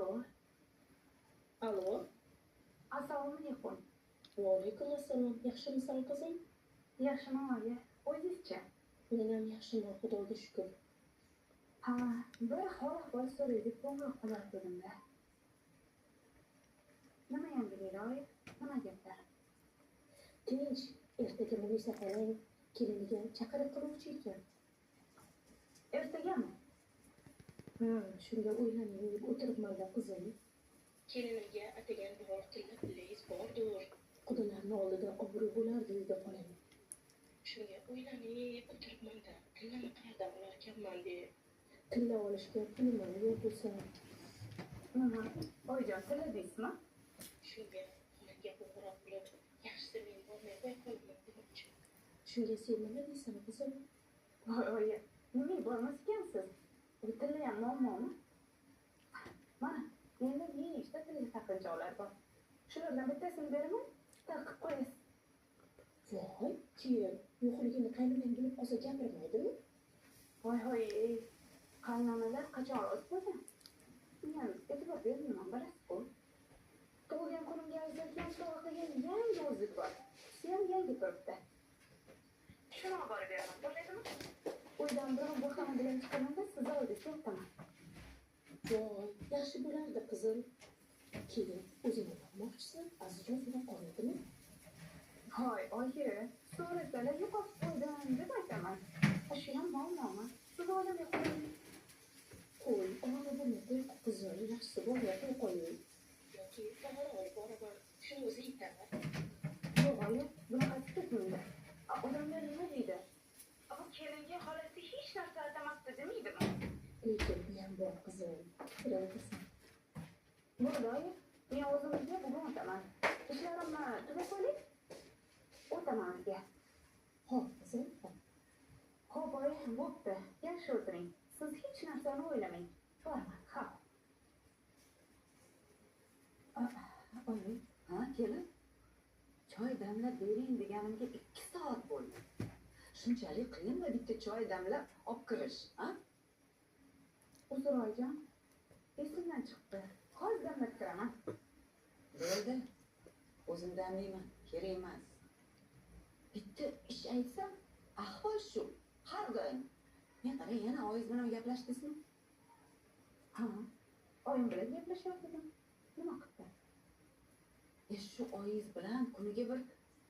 Alo. Alo. Assalomu alaykum. Va alaykum assalom. Yaxshimisan qizim? Yaxshiman oyi. O'zingizchi? Men ham yaxshiman, Xudoga shukr. Ha, bir hol ahvol so'raylik qo'ng'iroq qilar edim-da. Nima yangilik oyi? Nima gaplar? Tinch, ertaga Munisa xolang keliniga chaqiriq qiluvchi ekan. Ertagami? Shunga o'ylanib o'tiribman-da qizim. Kelinimga atagan biror tilla pullingiz bordir. Qudalarni oldida obro' bo'lardi dedi xolam. Shunga o'ylanib o'tiribman-da. Tillani qayerdan olarkanman deb. Tilla olishga pulim yo'q bo'lsa. Oyijon, tilla deysizmi? Shunga xonamga qo'ng'iroq qilib, yaxshisi men bormay qo'ya qoldim demoqchi. Shunga sen nima deysan qizim? Voy oyi, nimaga bormas ekansiz? Bu tilla ham muammomi? Mana, endi nechta tilla taqinchoqlar bor. Shulardan bittasini beraman, taqib qo'yasiz. Voy, keyin yo'qligini qaynonam bilib qolsa gapirmaydimi? Voy, qaynonalar qachon rost bo'lgan? Men e'tibor bermayman, bilasiz-ku. Tug'ilgan kunimga ajratgan sovg'a qilgan yangi o'zik bor. Sen ham yangi turibdi. Shuni olib borib beraman, bo'ladimi? Uydan biron bo'xtoni bilan chiqaman-da, sizni oldingizga o'taman. Voy, yaxshi bo'lardi qizim. Keyin o'zingni bormoqchisan, azizjon bilan qolmadimi? Voy, oyi, so'rasalar yo'qotib qo'ydim deb aytaman. Shu ham muammomi? Siz olamay qo'ying. Qo'y, ona bo'lmadi, qizim, yaxshisi bormay qo'ying. Yoki tog'ora olib boraman, shuni o'zi yetadi. Yo'q, oyi, bunaqasi ketmaydi. Odamlar nima deydi? Bu kelinga xolasi hech narsa atamasdi demaydimi? Lekin bu ham bor qizim. Bilasan. Bo'ldi, oyi. Men o'zimizga bugun o'taman. Ishlarimni tugab qo'ying. O'taman sizga. Xo'p, qizim. Xo'p, oyi, bo'pti. Yaxshi o'tiring. Siz hech narsani o'ylamang. Boraman, ha. Oyi, ha, kelin. Choy damlab bering deganimga 2 soat bo'ldi. Shunchalik qiyinmi bitta choy damlab olib kirish, ha? Uzr oyijon. Esimdan chiqdi. Hozir damlab kiraman. Bo'ldi. O'zim damlayman, kerak emas. Bitta ish aytsam, ahvol shu. Har doim. Men qarang, yana oyiz bilan gaplashdingizmi? Ha. Oyim bilan gaplashyapman. Nima qildi? Shu oyiz bilan kuniga bir